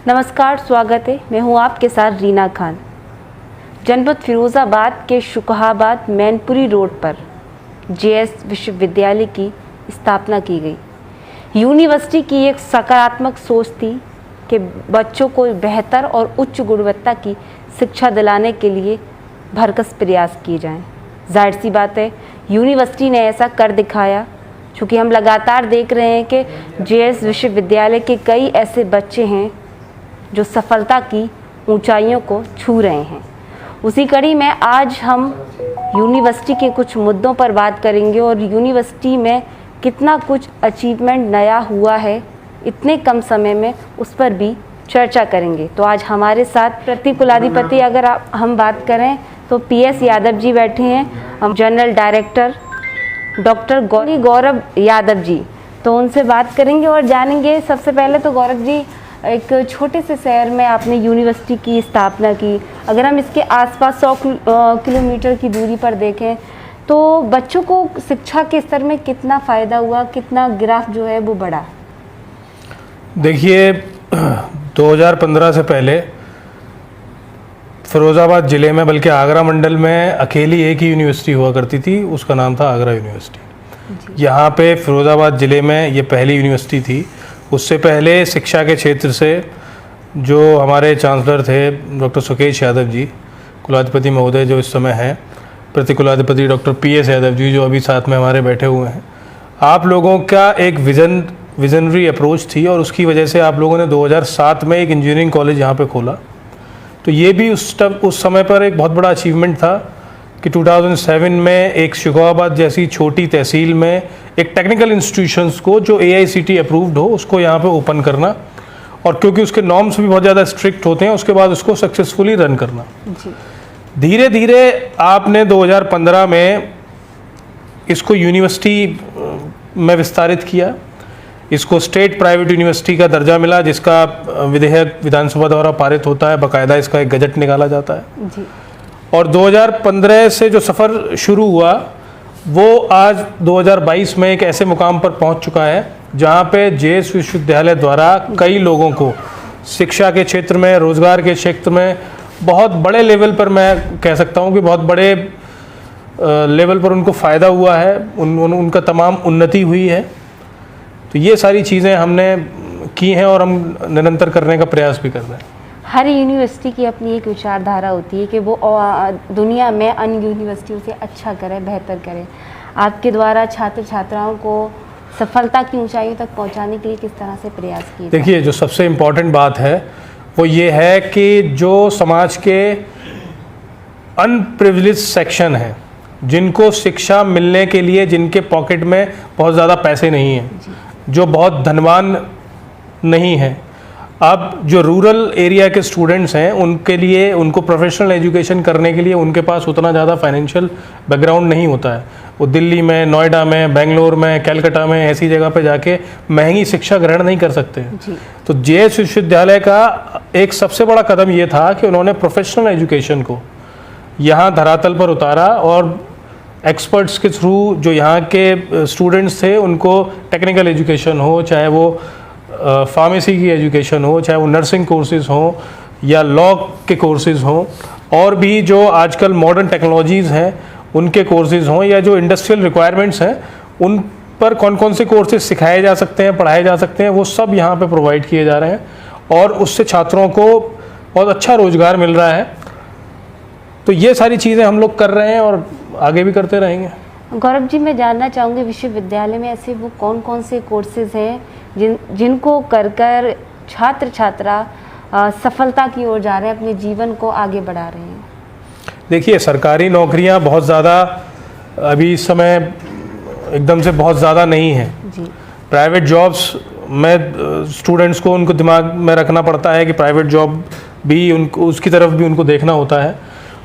नमस्कार, स्वागत है। मैं हूं आपके साथ रीना खान। जनपद फिरोज़ाबाद के शुकहाबाद मैनपुरी रोड पर जेएस विश्वविद्यालय की स्थापना की गई। यूनिवर्सिटी की एक सकारात्मक सोच थी कि बच्चों को बेहतर और उच्च गुणवत्ता की शिक्षा दिलाने के लिए भरसक प्रयास किए जाएं। जाहिर सी बात है, यूनिवर्सिटी ने ऐसा कर दिखाया, क्योंकि हम लगातार देख रहे हैं कि जेएस विश्वविद्यालय के कई ऐसे बच्चे हैं जो सफलता की ऊंचाइयों को छू रहे हैं। उसी कड़ी में आज हम यूनिवर्सिटी के कुछ मुद्दों पर बात करेंगे और यूनिवर्सिटी में कितना कुछ अचीवमेंट नया हुआ है इतने कम समय में, उस पर भी चर्चा करेंगे। तो आज हमारे साथ प्रतिकुलाधिपति अगर हम बात करें तो पीएस यादव जी बैठे हैं, हम general director doctor Gaurav Yadav ji. तो उनसे बात करेंगे और जानेंगे। सबसे पहले तो गौरव जी, एक छोटे से शहर में आपने यूनिवर्सिटी की स्थापना की। अगर हम इसके आसपास 100 किलोमीटर की दूरी पर देखें तो बच्चों को शिक्षा के स्तर में कितना फ़ायदा हुआ, कितना ग्राफ जो है वो बढ़ा? देखिए, 2015 से पहले फिरोज़ाबाद ज़िले में, बल्कि आगरा मंडल में अकेली एक ही यूनिवर्सिटी हुआ करती थी, उसका नाम था आगरा यूनिवर्सिटी। यहाँ पे फिरोज़ाबाद ज़िले में ये पहली यूनिवर्सिटी थी। उससे पहले शिक्षा के क्षेत्र से जो हमारे चांसलर थे डॉक्टर सुकेश यादव जी, कुलाधिपति महोदय जो इस समय हैं, प्रतिकुलाधिपति डॉक्टर पीएस यादव जी जो अभी साथ में हमारे बैठे हुए हैं, आप लोगों का एक विजनरी अप्रोच थी और उसकी वजह से आप लोगों ने 2007 में एक इंजीनियरिंग कॉलेज यहाँ पे खोला। तो ये भी उस समय पर एक बहुत बड़ा अचीवमेंट था कि 2007 में एक शुकहाबाद जैसी छोटी तहसील में एक टेक्निकल इंस्टीट्यूशंस को जो AICTE अप्रूव्ड हो उसको यहाँ पे ओपन करना, और क्योंकि उसके नॉर्म्स भी बहुत ज़्यादा स्ट्रिक्ट होते हैं, उसके बाद उसको सक्सेसफुली रन करना। धीरे धीरे आपने 2015 में इसको यूनिवर्सिटी में विस्तारित किया। इसको स्टेट प्राइवेट यूनिवर्सिटी का दर्जा मिला, जिसका विधेयक विधानसभा द्वारा पारित होता है, बाकायदा इसका एक गजट निकाला जाता है जी। और 2015 से जो सफ़र शुरू हुआ वो आज 2022 में एक ऐसे मुकाम पर पहुंच चुका है जहां पे जेएस विश्वविद्यालय द्वारा कई लोगों को शिक्षा के क्षेत्र में, रोज़गार के क्षेत्र में बहुत बड़े लेवल पर, मैं कह सकता हूं कि बहुत बड़े लेवल पर उनको फ़ायदा हुआ है, उनका तमाम उन्नति हुई है। तो ये सारी चीज़ें हमने की हैं और हम निरंतर करने का प्रयास भी कर रहे हैं। हर यूनिवर्सिटी की अपनी एक विचारधारा होती है कि वो दुनिया में अन्य यूनिवर्सिटियों से अच्छा करे, बेहतर करे। आपके द्वारा छात्र छात्राओं को सफलता की ऊंचाइयों तक पहुंचाने के लिए किस तरह से प्रयास किए? देखिए, जो सबसे इम्पॉर्टेंट बात है वो ये है कि जो समाज के अनप्रिविलेज्ड सेक्शन हैं, जिनको शिक्षा मिलने के लिए, जिनके पॉकेट में बहुत ज़्यादा पैसे नहीं हैं, जो बहुत धनवान नहीं हैं, अब जो रूरल एरिया के स्टूडेंट्स हैं उनके लिए, उनको प्रोफेशनल एजुकेशन करने के लिए उनके पास उतना ज़्यादा फाइनेंशियल बैकग्राउंड नहीं होता है। वो दिल्ली में, नोएडा में, बेंगलोर में, कलकत्ता में ऐसी जगह पे जाके महंगी शिक्षा ग्रहण नहीं कर सकते हैं। तो जेएस विश्वविद्यालय का एक सबसे बड़ा कदम ये था कि उन्होंने प्रोफेशनल एजुकेशन को यहाँ धरातल पर उतारा और एक्सपर्ट्स के थ्रू जो यहाँ के स्टूडेंट्स थे उनको टेक्निकल एजुकेशन हो, चाहे वो फार्मेसी की एजुकेशन हो, चाहे वो नर्सिंग कोर्सेज हों या लॉ के कोर्सेज हों, और भी जो आजकल मॉडर्न टेक्नोलॉजीज़ हैं उनके कोर्सेज हों, या जो इंडस्ट्रियल रिक्वायरमेंट्स हैं उन पर कौन कौन से कोर्सेज सिखाए जा सकते हैं, पढ़ाए जा सकते हैं, वो सब यहाँ पे प्रोवाइड किए जा रहे हैं और उससे छात्रों को बहुत अच्छा रोज़गार मिल रहा है। तो ये सारी चीज़ें हम लोग कर रहे हैं और आगे भी करते रहेंगे। गौरव जी, मैं जानना चाहूँगी, विश्वविद्यालय में ऐसे वो कौन कौन से कोर्सेज हैं जिनको कर छात्र छात्रा सफलता की ओर जा रहे हैं, अपने जीवन को आगे बढ़ा रहे हैं? देखिए, सरकारी नौकरियां बहुत ज़्यादा अभी इस समय एकदम से बहुत ज़्यादा नहीं है जी। प्राइवेट जॉब्स में स्टूडेंट्स को उनको दिमाग में रखना पड़ता है कि प्राइवेट जॉब भी उनको, उसकी तरफ भी उनको देखना होता है,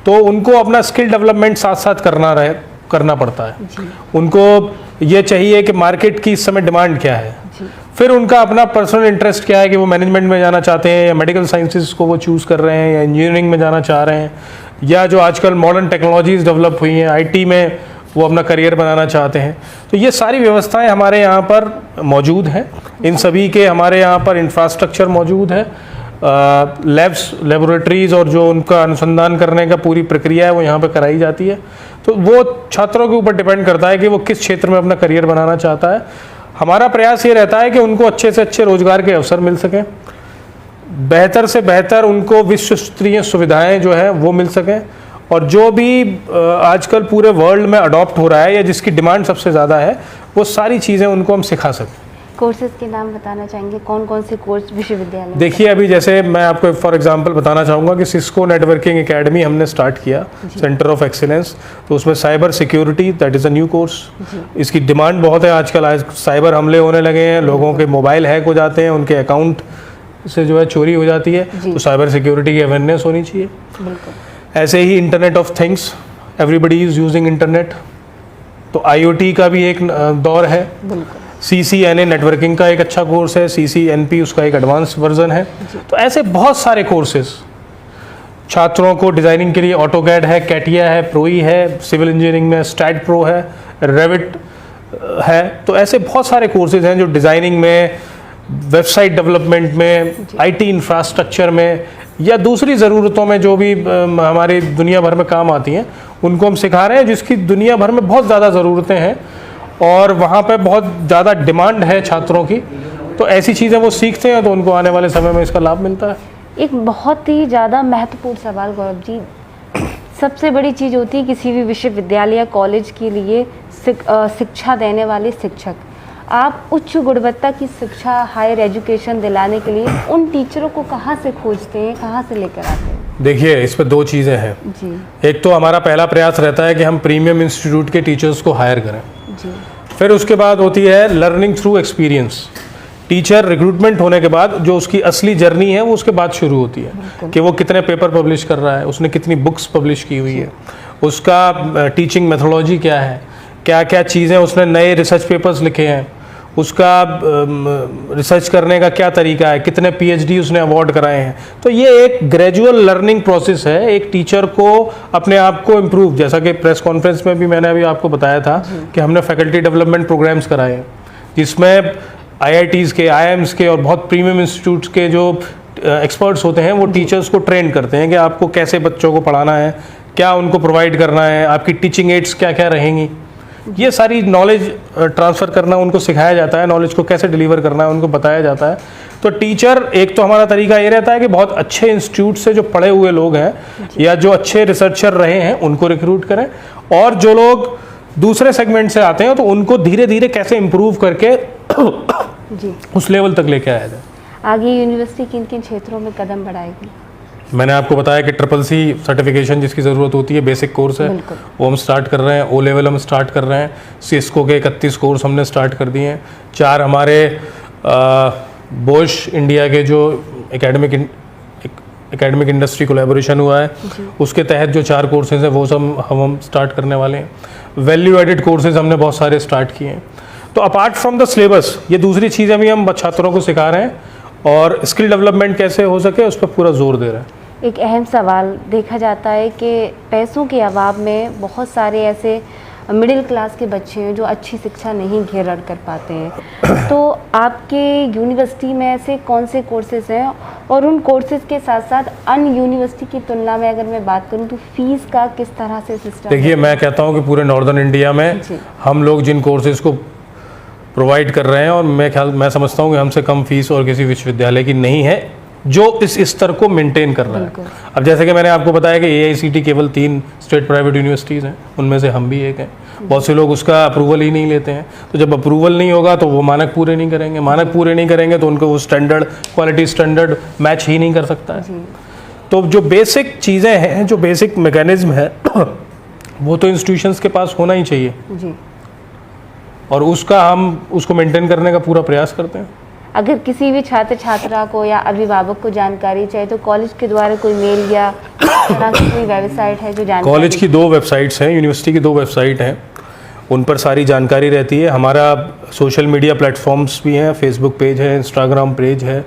तो उनको अपना स्किल डेवलपमेंट साथ साथ करना पड़ता है जी। उनको ये चाहिए कि मार्केट की इस समय डिमांड क्या है जी। फिर उनका अपना पर्सनल इंटरेस्ट क्या है कि वो मैनेजमेंट में जाना चाहते हैं या मेडिकल साइंसेस को वो चूज़ कर रहे हैं या इंजीनियरिंग में जाना चाह रहे हैं, या जो आजकल मॉडर्न टेक्नोलॉजीज़ डेवलप हुई हैं IT में वो अपना करियर बनाना चाहते हैं। तो ये सारी व्यवस्थाएं हमारे यहाँ पर मौजूद हैं, इन सभी के हमारे यहाँ पर इंफ्रास्ट्रक्चर मौजूद है। लेबोरेटरीज और जो उनका अनुसंधान करने का पूरी प्रक्रिया है वो यहाँ पे कराई जाती है। तो वो छात्रों के ऊपर डिपेंड करता है कि वो किस क्षेत्र में अपना करियर बनाना चाहता है। हमारा प्रयास ये रहता है कि उनको अच्छे से अच्छे रोजगार के अवसर मिल सकें, बेहतर से बेहतर उनको विश्व स्तरीय सुविधाएं जो है वो मिल सकें, और जो भी आजकल पूरे वर्ल्ड में अडॉप्ट हो रहा है या जिसकी डिमांड सबसे ज़्यादा है वो सारी चीज़ें उनको हम सिखा सकें। कोर्सेज के नाम बताना चाहेंगे, कौन कौन से कोर्स विश्वविद्यालय में? देखिए, अभी जैसे मैं आपको फॉर एग्जांपल बताना चाहूँगा कि सिस्को नेटवर्किंग एकेडमी हमने स्टार्ट किया, सेंटर ऑफ एक्सीलेंस। तो उसमें cyber security, that is a new course. इसकी डिमांड बहुत है आजकल। आज साइबर हमले होने लगे हैं, लोगों के मोबाइल हैक हो जाते हैं, उनके अकाउंट से जो है चोरी हो जाती है, तो साइबर सिक्योरिटी की अवेयरनेस होनी चाहिए। ऐसे ही internet of things, everybody is using internet, तो IoT का भी एक दौर है। CCNA नेटवर्किंग का एक अच्छा कोर्स है, CCNP उसका एक एडवांस वर्जन है। तो ऐसे बहुत सारे कोर्सेज छात्रों को डिज़ाइनिंग के लिए ऑटोकैड है, कैटिया है, प्रोई है, सिविल इंजीनियरिंग में स्टैट प्रो है, रेविट है। तो ऐसे बहुत सारे कोर्सेज हैं जो डिज़ाइनिंग में, वेबसाइट डेवलपमेंट में, IT इंफ्रास्ट्रक्चर में या दूसरी ज़रूरतों में जो भी हमारी दुनिया भर में काम आती हैं उनको हम सिखा रहे हैं, जिसकी दुनिया भर में बहुत ज़्यादा ज़रूरतें हैं और वहाँ पे बहुत ज़्यादा डिमांड है छात्रों की। तो ऐसी चीज़ें वो सीखते हैं तो उनको आने वाले समय में इसका लाभ मिलता है। एक बहुत ही ज़्यादा महत्वपूर्ण सवाल गौरव जी, सबसे बड़ी चीज़ होती है किसी भी विश्वविद्यालय या कॉलेज के लिए शिक्षा देने वाले शिक्षक। आप उच्च गुणवत्ता की शिक्षा, हायर एजुकेशन दिलाने के लिए उन टीचरों को कहाँ से खोजते हैं, कहाँ से लेकर आते हैं? देखिए, इस पर दो चीज़ें हैं जी। एक तो हमारा पहला प्रयास रहता है कि हम प्रीमियम इंस्टीट्यूट के टीचर्स को हायर करें जी। फिर उसके बाद होती है learning through experience. Teacher recruitment होने के बाद जो उसकी असली जर्नी है वो उसके बाद शुरू होती है कि वो कितने पेपर पब्लिश कर रहा है, उसने कितनी बुक्स पब्लिश की हुई है, उसका टीचिंग मेथोडोलॉजी क्या है, क्या क्या चीज़ें उसने नए रिसर्च पेपर्स लिखे हैं, उसका रिसर्च करने का क्या तरीका है, कितने PhD उसने अवार्ड कराए हैं। तो ये एक ग्रेजुअल लर्निंग प्रोसेस है एक टीचर को अपने आप को इम्प्रूव। जैसा कि प्रेस कॉन्फ्रेंस में भी मैंने अभी आपको बताया था कि हमने फैकल्टी डेवलपमेंट प्रोग्राम्स कराए हैं जिसमें IITs के, IIMs के और बहुत प्रीमियम इंस्टीट्यूट्स के जो एक्सपर्ट्स होते हैं वो टीचर्स को ट्रेन करते हैं कि आपको कैसे बच्चों को पढ़ाना है, क्या उनको प्रोवाइड करना है, आपकी टीचिंग एड्स क्या क्या रहेंगी। ये सारी नॉलेज ट्रांसफ़र करना उनको सिखाया जाता है, नॉलेज को कैसे डिलीवर करना है उनको बताया जाता है। तो टीचर, एक तो हमारा तरीका ये रहता है कि बहुत अच्छे इंस्टीट्यूट से जो पढ़े हुए लोग हैं या जो अच्छे रिसर्चर रहे हैं उनको रिक्रूट करें, और जो लोग दूसरे सेगमेंट से आते हैं तो उनको धीरे धीरे कैसे इम्प्रूव करके जी उस लेवल तक लेके आया जाए। आगे यूनिवर्सिटी किन किन क्षेत्रों में कदम बढ़ाएगी? मैंने आपको बताया कि CCC सर्टिफिकेशन जिसकी ज़रूरत होती है, बेसिक कोर्स है, वो हम स्टार्ट कर रहे हैं। O लेवल हम स्टार्ट कर रहे हैं। सिस्को के 31 कोर्स हमने स्टार्ट कर दिए हैं। 4 हमारे बोश इंडिया के जो एकेडमिक इंडस्ट्री कोलैबोरेशन हुआ है उसके तहत जो 4 कोर्सेज हैं वो सब हम स्टार्ट करने वाले हैं। वैल्यू एडिड कोर्सेज हमने बहुत सारे स्टार्ट किए हैं। तो अपार्ट फ्रॉम द सिलेबस ये दूसरी चीज़ें भी हम छात्रों को सिखा रहे हैं और स्किल डेवलपमेंट कैसे हो सके उस पर पूरा जोर दे रहे हैं। एक अहम सवाल देखा जाता है कि पैसों के अभाव में बहुत सारे ऐसे मिडिल क्लास के बच्चे हैं जो अच्छी शिक्षा नहीं ग्रहण कर पाते हैं। तो आपके यूनिवर्सिटी में ऐसे कौन से कोर्सेज हैं, और उन कोर्सेज के साथ साथ अन्य यूनिवर्सिटी की तुलना में अगर मैं बात करूं तो फीस का किस तरह से सिस्टम? देखिए, मैं कहता हूं कि पूरे नॉर्दर्न इंडिया में हम लोग जिन कोर्सेज को प्रोवाइड कर रहे हैं, और मैं समझता हूं कि हमसे कम फीस और किसी विश्वविद्यालय की नहीं है जो इस स्तर को मेंटेन कर रहा है। अब जैसे कि मैंने आपको बताया कि AICT केवल 3 स्टेट प्राइवेट यूनिवर्सिटीज़ हैं, उनमें से हम भी एक हैं। बहुत से लोग उसका अप्रूवल ही नहीं लेते हैं। तो जब अप्रूवल नहीं होगा तो वो मानक पूरे नहीं करेंगे, मानक पूरे नहीं करेंगे तो उनको वो स्टैंडर्ड, क्वालिटी स्टैंडर्ड मैच ही नहीं कर सकता है। तो जो बेसिक चीज़ें हैं, जो बेसिक मैकेनिज्म है वो तो इंस्टीट्यूशंस के पास होना ही चाहिए जी। और हम उसको मेंटेन करने का पूरा प्रयास करते हैं। अगर किसी भी छात्र छात्रा को या अभिभावक को जानकारी चाहिए तो कॉलेज के द्वारा कोई मेल या तरह की कोई वेबसाइट है जो जानकारी? कॉलेज की 2 वेबसाइट्स हैं, यूनिवर्सिटी की 2 वेबसाइट हैं, उन पर सारी जानकारी रहती है। हमारा सोशल मीडिया प्लेटफॉर्म्स भी हैं, फेसबुक पेज है, इंस्टाग्राम पेज है,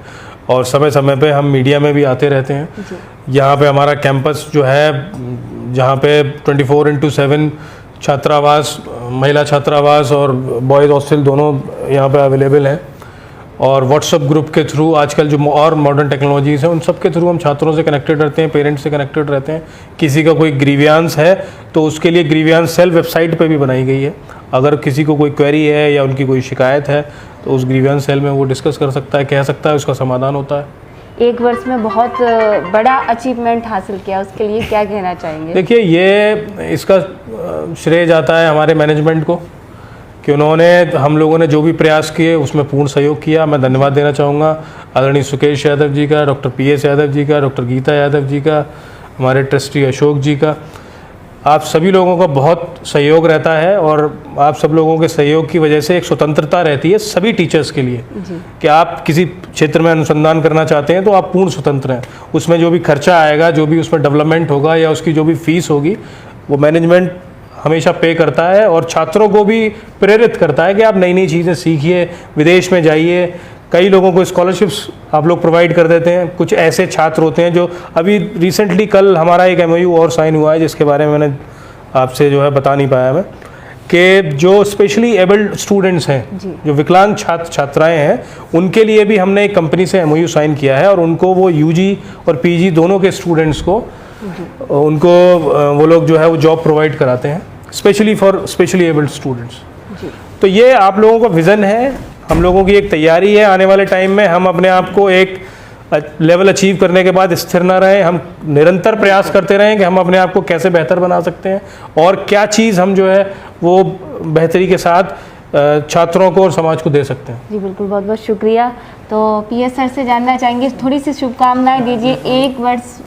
और समय समय पे हम मीडिया में भी आते रहते हैं। यहाँ पे हमारा कैंपस जो है जहाँ पे 24/7 छात्रावास, महिला छात्रावास और बॉयज़ हॉस्टल दोनों यहाँ पे अवेलेबल हैं। और व्हाट्सएप ग्रुप के थ्रू आजकल जो और मॉडर्न टेक्नोलॉजीज़ हैं उन सब के थ्रू हम छात्रों से कनेक्टेड रहते हैं, पेरेंट्स से कनेक्टेड रहते हैं। किसी का कोई ग्रीवियांस है तो उसके लिए ग्रीवियांस सेल वेबसाइट पे भी बनाई गई है। अगर किसी को कोई क्वेरी है या उनकी कोई शिकायत है तो उस ग्रीवियांस सेल में वो डिस्कस कर सकता है, कह सकता है, उसका समाधान होता है। एक वर्ष में बहुत बड़ा अचीवमेंट हासिल किया, उसके लिए क्या कहना चाहेंगे? देखिए, ये इसका श्रेय जाता है हमारे मैनेजमेंट को कि उन्होंने हम लोगों ने जो भी प्रयास किए उसमें पूर्ण सहयोग किया। मैं धन्यवाद देना चाहूँगा आदरणीय सुकेश यादव जी का, डॉक्टर PS यादव जी का, डॉक्टर गीता यादव जी का, हमारे ट्रस्टी अशोक जी का। आप सभी लोगों का बहुत सहयोग रहता है और आप सब लोगों के सहयोग की वजह से एक स्वतंत्रता रहती है सभी टीचर्स के लिए कि आप किसी क्षेत्र में अनुसंधान करना चाहते हैं तो आप पूर्ण स्वतंत्र हैं। उसमें जो भी खर्चा आएगा, जो भी उसमें डेवलपमेंट होगा या उसकी जो भी फीस होगी, वो मैनेजमेंट हमेशा पे करता है और छात्रों को भी प्रेरित करता है कि आप नई नई चीज़ें सीखिए, विदेश में जाइए। कई लोगों को स्कॉलरशिप्स आप लोग प्रोवाइड कर देते हैं। कुछ ऐसे छात्र होते हैं जो अभी रिसेंटली कल हमारा एक MOU और साइन हुआ है जिसके बारे में मैंने आपसे जो है बता नहीं पाया मैं, कि जो स्पेशली एबल्ड स्टूडेंट्स हैं, जो विकलांग छात्र छात्राएं हैं, उनके लिए भी हमने एक कंपनी से MOU साइन किया है और उनको वो UG और PG दोनों के स्टूडेंट्स को उनको वो लोग जो है वो जॉब प्रोवाइड कराते हैं specially for specially abled students. तो ये आप लोगों का विज़न है, हम लोगों की एक तैयारी है। आने वाले टाइम में हम अपने आप को एक लेवल अचीव करने के बाद स्थिर ना रहें, हम निरंतर प्रयास करते रहें कि हम अपने आप को कैसे बेहतर बना सकते हैं और क्या चीज़ हम जो है वो बेहतरी के साथ छात्रों को और समाज को दे सकते हैं। जी बिल्कुल, बहुत बहुत शुक्रिया। तो PS सर से जानना चाहेंगे, थोड़ी सी शुभकामनाएं दीजिए। एक वर्ष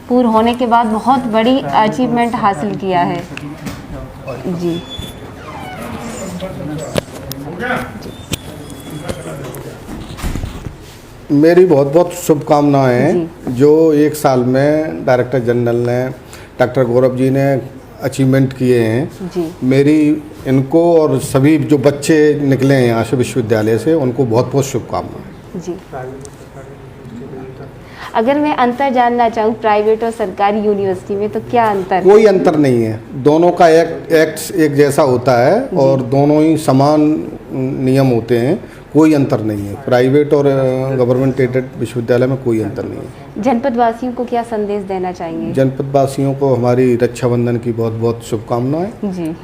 पूर्ण होने के बाद बहुत बड़ी अचीवमेंट हासिल किया है। जी मेरी बहुत बहुत शुभकामनाएं हैं। जो एक साल में डायरेक्टर जनरल ने, डॉक्टर गौरव जी ने अचीवमेंट किए हैं जी। मेरी इनको और सभी जो बच्चे निकले हैं यहाँ से विश्वविद्यालय से, उनको बहुत बहुत शुभकामनाएं जी। अगर मैं अंतर जानना चाहूँ प्राइवेट और सरकारी यूनिवर्सिटी में, तो क्या अंतर है? कोई अंतर नहीं है, दोनों का एक्ट एक जैसा होता है और दोनों ही समान नियम होते हैं। कोई अंतर नहीं है, प्राइवेट और गवर्नमेंट एडेड विश्वविद्यालय में कोई अंतर नहीं है। जनपद वासियों को क्या संदेश देना चाहेंगे? जनपद वासियों को हमारी रक्षाबंधन की बहुत बहुत शुभकामनाएं। जी।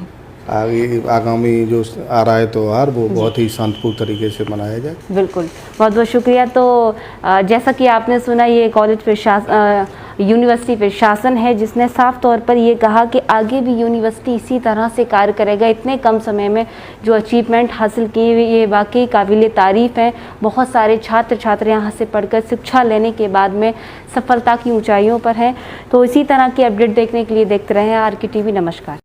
आगामी जो आ रहा है त्यौहार वो बहुत ही शांतिपूर्ण तरीके से मनाया जाए। बिल्कुल, बहुत बहुत शुक्रिया। तो जैसा कि आपने सुना, ये कॉलेज प्रशासन, यूनिवर्सिटी प्रशासन है जिसने साफ तौर पर ये कहा कि आगे भी यूनिवर्सिटी इसी तरह से कार्य करेगा। इतने कम समय में जो अचीवमेंट हासिल की हुई, ये वाकई काबिल तारीफ़ है। बहुत सारे छात्र छात्र यहाँ से पढ़कर शिक्षा लेने के बाद में सफलता की ऊंचाइयों पर हैं। तो इसी तरह की अपडेट देखने के लिए देखते रहें RK TV। नमस्कार।